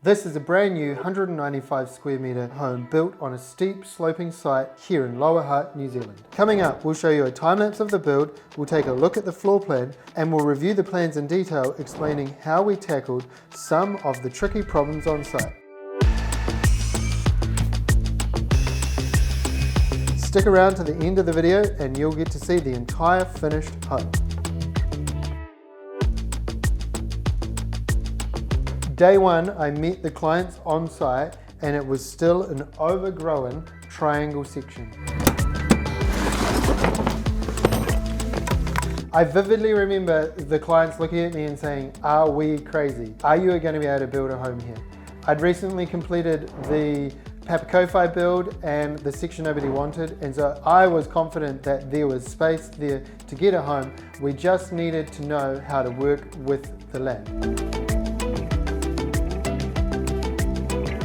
This is a brand new 195 square metre home built on a steep sloping site here in Lower Hutt, New Zealand. Coming up, we'll show you a time lapse of the build, we'll take a look at the floor plan, and we'll review the plans in detail, explaining how we tackled some of the tricky problems on site. Stick around to the end of the video and you'll get to see the entire finished home. Day one, I met the clients on site and it was still an overgrown triangle section. I vividly remember the clients looking at me and saying, "Are we crazy? Are you going to be able to build a home here?" I'd recently completed the Topography build and the section nobody wanted, and so I was confident that there was space there to get a home. We just needed to know how to work with the land.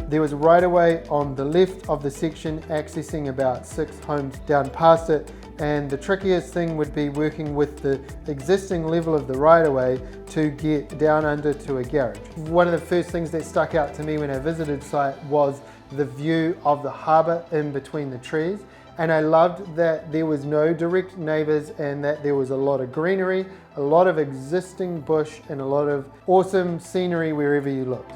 There was a right of way on the left of the section accessing about 6 homes down past it, and the trickiest thing would be working with the existing level of the right of way to get down under to a garage. One of the first things that stuck out to me when I visited site was the view of the harbour in between the trees, and I loved that there was no direct neighbours and that there was a lot of greenery, a lot of existing bush and a lot of awesome scenery wherever you looked.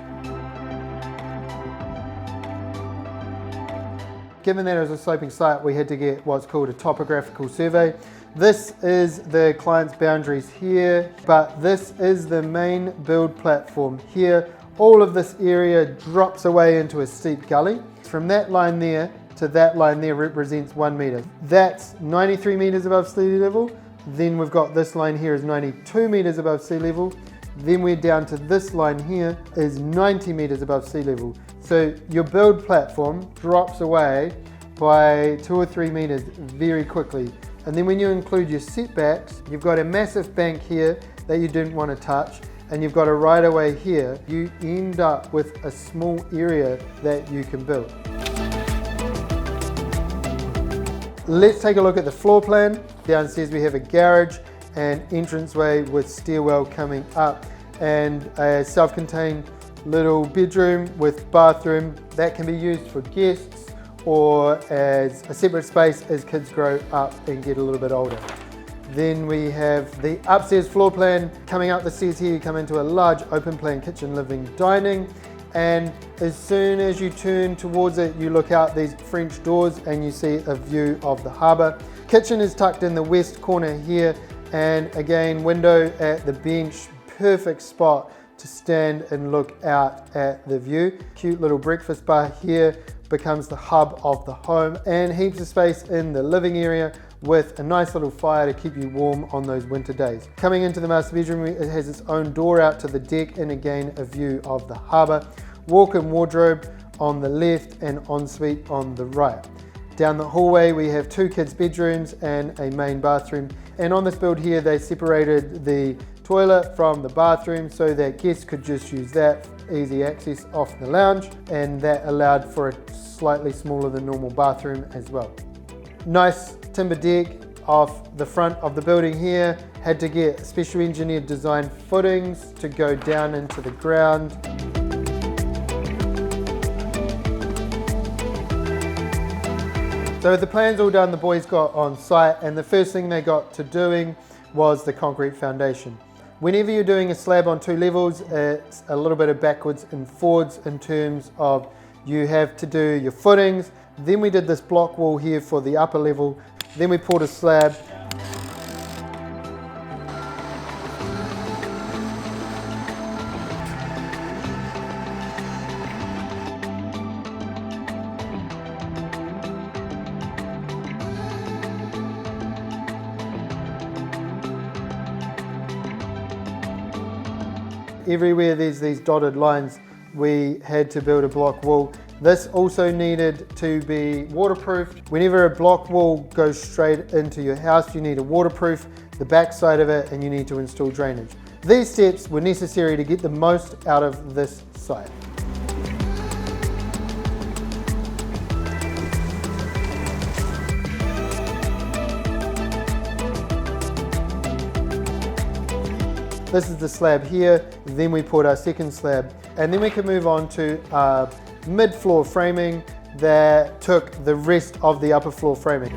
Given that it was a sloping site, we had to get what's called a topographical survey. This is the client's boundaries here, but this is the main build platform here. All of this area drops away into a steep gully. From that line there to that line there represents 1 metre. That's 93 metres above sea level. Then we've got this line here is 92 metres above sea level. Then we're down to this line here is 90 metres above sea level. So your build platform drops away by 2 or 3 metres very quickly. And then when you include your setbacks, you've got a massive bank here that you didn't want to touch, and you've got a right of way here. You end up with a small area that you can build. Let's take a look at the floor plan. Downstairs we have a garage and entranceway with stairwell coming up, and a self-contained little bedroom with bathroom that can be used for guests or as a separate space as kids grow up and get a little bit older. Then we have the upstairs floor plan. Coming up the stairs here, you come into a large open plan kitchen, living, dining, and as soon as you turn towards it, you look out these French doors and you see a view of the harbour. Kitchen is tucked in the west corner here, and again, window at the bench, perfect spot to stand and look out at the view. Cute little breakfast bar here becomes the hub of the home, and heaps of space in the living area with a nice little fire to keep you warm on those winter days. Coming into the master bedroom, it has its own door out to the deck, and again a view of the harbour. Walk-in wardrobe on the left and ensuite on the right. Down the hallway we have 2 kids' bedrooms and a main bathroom, and on this build here they separated the toilet from the bathroom so that guests could just use that, easy access off the lounge, and that allowed for a slightly smaller than normal bathroom as well. Nice timber deck off the front of the building here. Had to get specially engineered design footings to go down into the ground. So the plan's all done, the boys got on site, and the first thing they got to doing was the concrete foundation. Whenever you're doing a slab on 2 levels, it's a little bit of backwards and forwards in terms of you have to do your footings. Then we did this block wall here for the upper level. Then we poured a slab. Everywhere there's these dotted lines, we had to build a block wall. This also needed to be waterproofed. Whenever a block wall goes straight into your house, you need to waterproof the back side of it and you need to install drainage. These steps were necessary to get the most out of this site. This is the slab here, then we poured our second slab. And then we can move on to mid-floor framing that took the rest of the upper floor framing.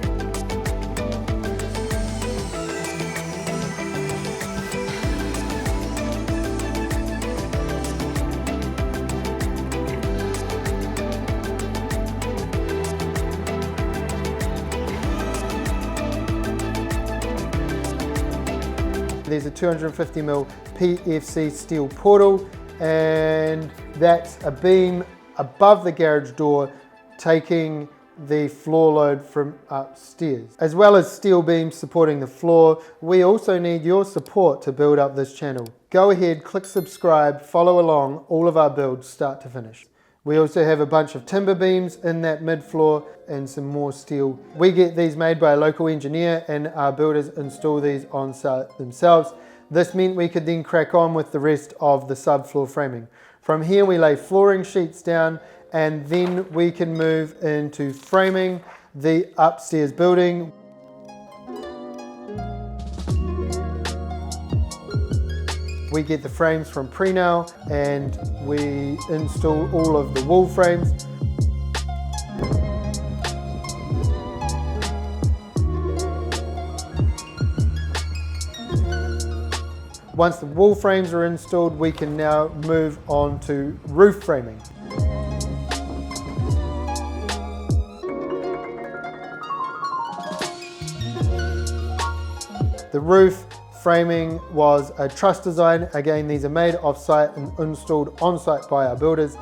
There's a 250mm PFC steel portal, and that's a beam above the garage door taking the floor load from upstairs. As well as steel beams supporting the floor, we also need your support to build up this channel. Go ahead, click subscribe, follow along all of our builds start to finish. We also have a bunch of timber beams in that mid-floor and some more steel. We get these made by a local engineer and our builders install these on site themselves. This meant we could then crack on with the rest of the subfloor framing. From here we lay flooring sheets down, and then we can move into framing the upstairs building. We get the frames from Pre-Nail and we install all of the wall frames. Once the wall frames are installed, we can now move on to roof framing. The roof framing was a truss design. Again, these are made off-site and installed on-site by our builders.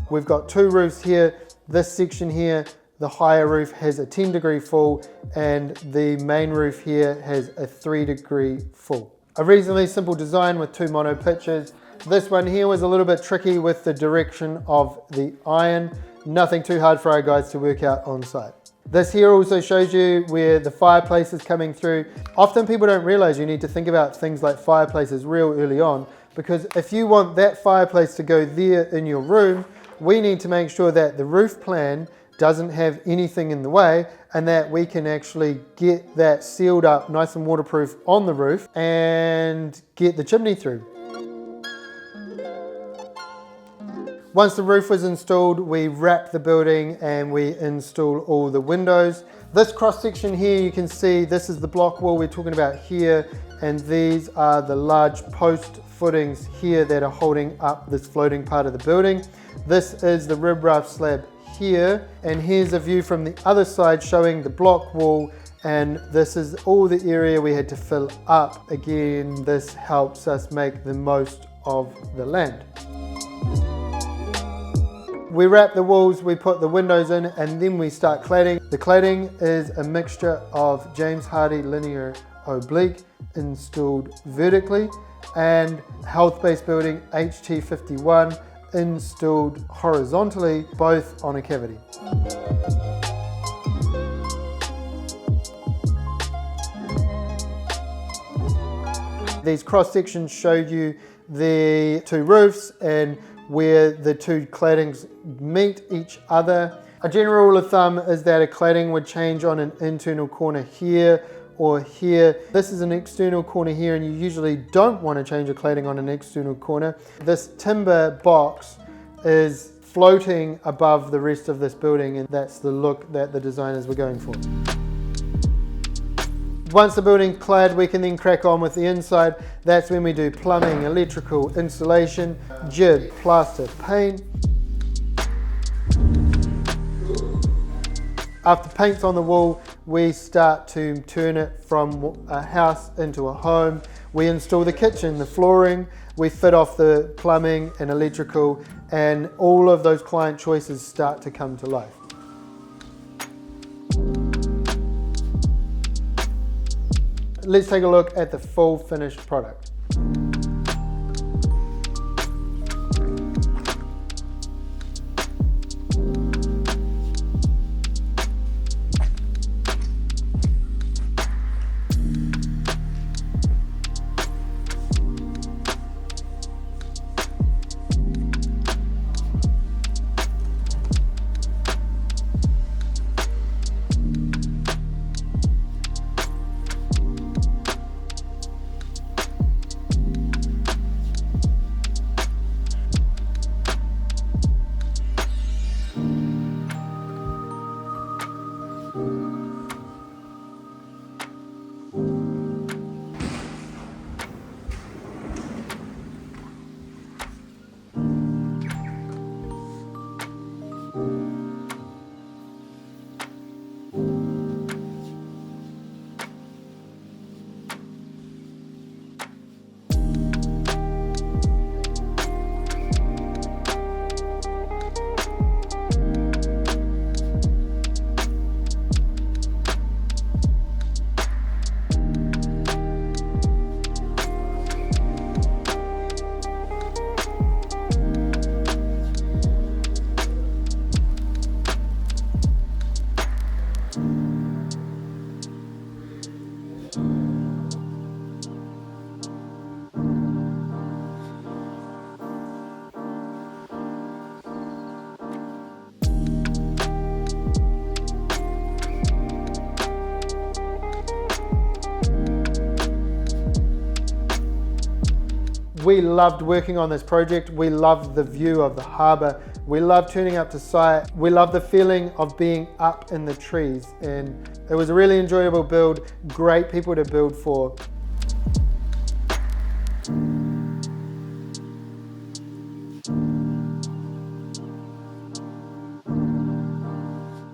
We've got two roofs here. This section here, the higher roof has a 10-degree fall, and the main roof here has a 3-degree fall. A reasonably simple design with two mono pitches. This one here was a little bit tricky with the direction of the iron. Nothing too hard for our guys to work out on site. This here also shows you where the fireplace is coming through. Often people don't realize you need to think about things like fireplaces real early on, because if you want that fireplace to go there in your room, we need to make sure that the roof plan doesn't have anything in the way, and that we can actually get that sealed up nice and waterproof on the roof and get the chimney through. Once the roof was installed, we wrapped the building and we installed all the windows. This cross section here, you can see this is the block wall we're talking about here, and these are the large post footings here that are holding up this floating part of the building. This is the riprap slab here, and here's a view from the other side showing the block wall, and this is all the area we had to fill up. Again, this helps us make the most of the land. We wrap the walls, we put the windows in, and then we start cladding. The cladding is a mixture of James Hardie linear oblique installed vertically and health-based building HT51 installed horizontally, both on a cavity. These cross sections show you the two roofs and where the two claddings meet each other. A general rule of thumb is that a cladding would change on an internal corner here or here. This is an external corner here, and you usually don't want to change a cladding on an external corner. This timber box is floating above the rest of this building, and that's the look that the designers were going for. Once the building's clad, we can then crack on with the inside. That's when we do plumbing, electrical, insulation, jib, plaster, paint. After paint's on the wall, we start to turn it from a house into a home. We install the kitchen, the flooring, we fit off the plumbing and electrical, and all of those client choices start to come to life. Let's take a look at the full finished product. We loved working on this project. We loved the view of the harbour. We loved turning up to site. We loved the feeling of being up in the trees, and it was a really enjoyable build. Great people to build for.